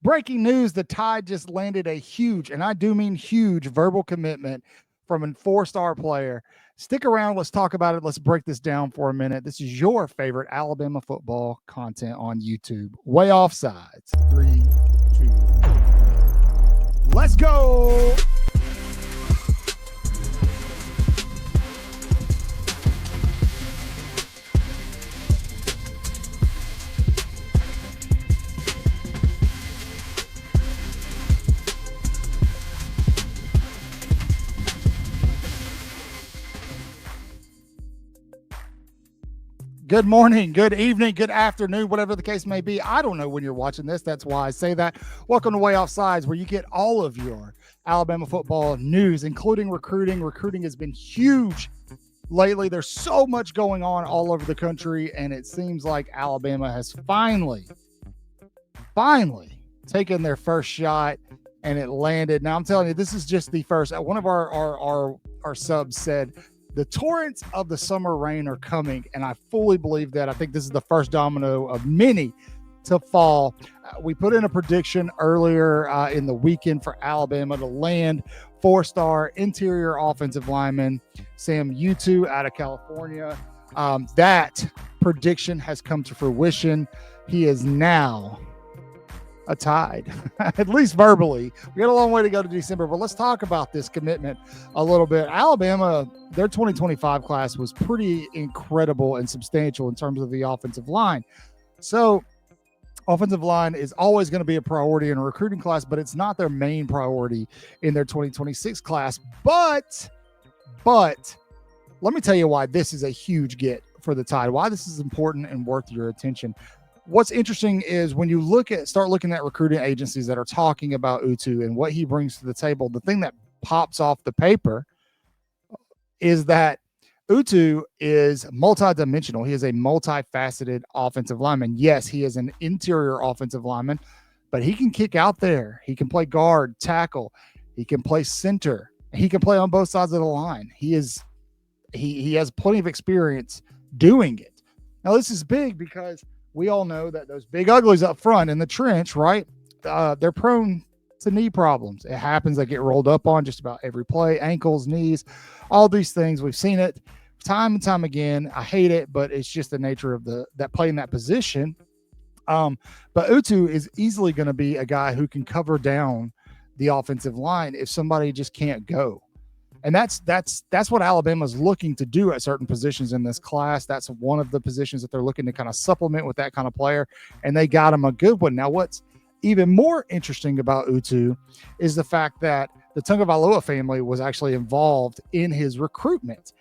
Breaking news, the Tide just landed a huge, and I do mean huge, verbal commitment from a four-star player. Stick around. Let's talk about it. Let's break this down for a minute. This is your favorite Alabama football content on YouTube. Way Offsides. 3, 2, let's go. Good morning, good evening, good afternoon, whatever the case may be. I don't know when you're watching this. That's why I say that. Welcome to Way Offsides, where you get all of your Alabama football news, including recruiting. Recruiting has been huge lately. There's so much going on all over the country, and it seems like Alabama has finally taken their first shot, and it landed. Now, I'm telling you, this is just the first. One of our subs said, the torrents of the summer rain are coming, and I fully believe that. I think this is the first domino of many to fall. We put in a prediction earlier in the weekend for Alabama to land four-star interior offensive lineman Sam Utu out of California. That prediction has come to fruition. He is now a Tide, at least verbally. We got a long way to go to December, but let's talk about this commitment a little bit. Alabama, their 2025 class was pretty incredible and substantial in terms of the offensive line. So offensive line is always going to be a priority in a recruiting class, but it's not their main priority in their 2026 class. But let me tell you why this is a huge get for the Tide, why this is important and worth your attention. What's interesting is when you start looking at recruiting agencies that are talking about Utu and what he brings to the table, the thing that pops off the paper is that Utu is multidimensional. He is a multifaceted offensive lineman. Yes, he is an interior offensive lineman, but he can kick out there. He can play guard, tackle. He can play center. He can play on both sides of the line. He has plenty of experience doing it. Now, this is big because we all know that those big uglies up front in the trench, right? They're prone to knee problems. It happens. They get rolled up on just about every play, ankles, knees, all these things. We've seen it time and time again. I hate it, but it's just the nature of that play in that position. But Utu is easily going to be a guy who can cover down the offensive line if somebody just can't go. And that's what Alabama's looking to do at certain positions in this class. That's one of the positions that they're looking to kind of supplement with that kind of player, and they got him a good one. Now, what's even more interesting about Utu is the fact that the Tagovailoa family was actually involved in his recruitment.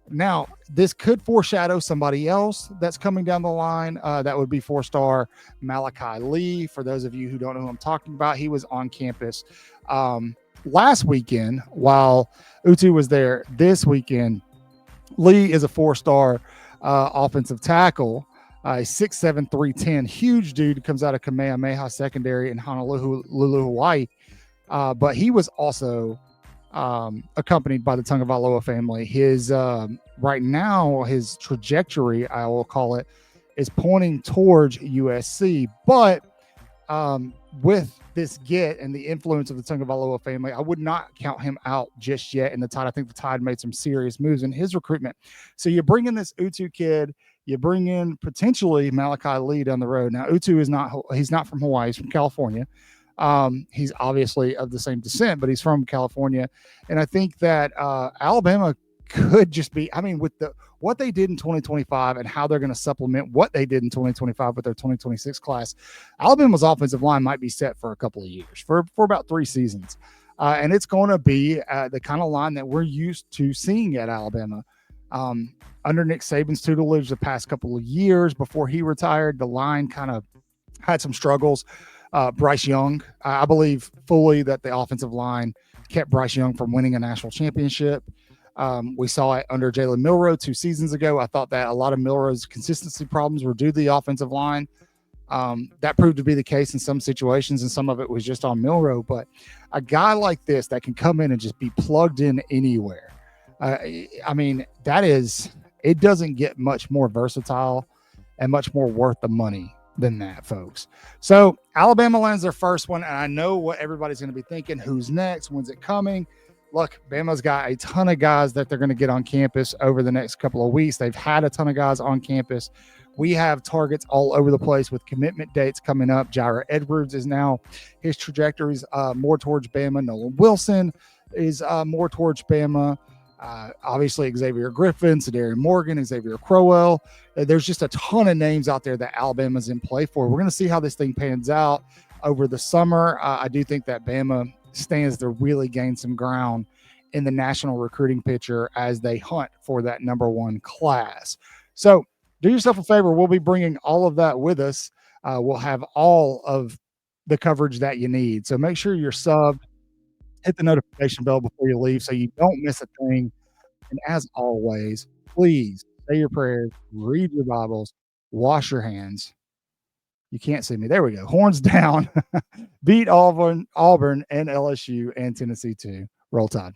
Now, this could foreshadow somebody else that's coming down the line. That would be four-star Malachi Lee. For those of you who don't know who I'm talking about, he was on campus last weekend while Utu was there. This weekend, Lee is a four-star offensive tackle, 6'7", 310, huge dude, comes out of Kamehameha Secondary in Honolulu, Hawaii. But he was also accompanied by the Tagovailoa family. His right now, his trajectory, I will call it, is pointing towards USC. But with this get and the influence of the Tagovailoa family, I would not count him out just yet in the Tide. I think the Tide made some serious moves in his recruitment. So you bring in this Utu kid, you bring in potentially Malachi Lee down the road. Now, Utu he's not from Hawaii, he's from California. He's obviously of the same descent, but he's from California. And I think that Alabama could just be, with what they did in 2025 and how they're going to supplement what they did in 2025 with their 2026 class, Alabama's offensive line might be set for a couple of years, for about 3 seasons. And it's going to be the kind of line that we're used to seeing at Alabama. Under Nick Saban's tutelage the past couple of years before he retired, the line kind of had some struggles. Bryce Young, I believe fully that the offensive line kept Bryce Young from winning a national championship. We saw it under Jalen Milroe 2 seasons ago. I thought that a lot of Milroe's consistency problems were due to the offensive line. That proved to be the case in some situations, and some of it was just on Milroe. But a guy like this that can come in and just be plugged in anywhere, it doesn't get much more versatile and much more worth the money than that, folks. So Alabama lands their first one, and I know what everybody's going to be thinking. Who's next? When's it coming? Look, Bama's got a ton of guys that they're going to get on campus over the next couple of weeks. They've had a ton of guys on campus. We have targets all over the place with commitment dates coming up. Jaira Edwards is now, his trajectory is more towards Bama. Nolan Wilson is more towards Bama. Obviously, Xavier Griffin, Sadarian Morgan, Xavier Crowell. There's just a ton of names out there that Alabama's in play for. We're going to see how this thing pans out over the summer. I do think that Bama stands to really gain some ground in the national recruiting picture as they hunt for that number one class. So do yourself a favor. We'll be bringing all of that with us. We'll have all of the coverage that you need. So make sure you're subbed, hit the notification bell before you leave so you don't miss a thing. And as always, please say your prayers, read your Bibles, wash your hands. You can't see me. There we go. Horns down. Beat Auburn and LSU and Tennessee too. Roll Tide.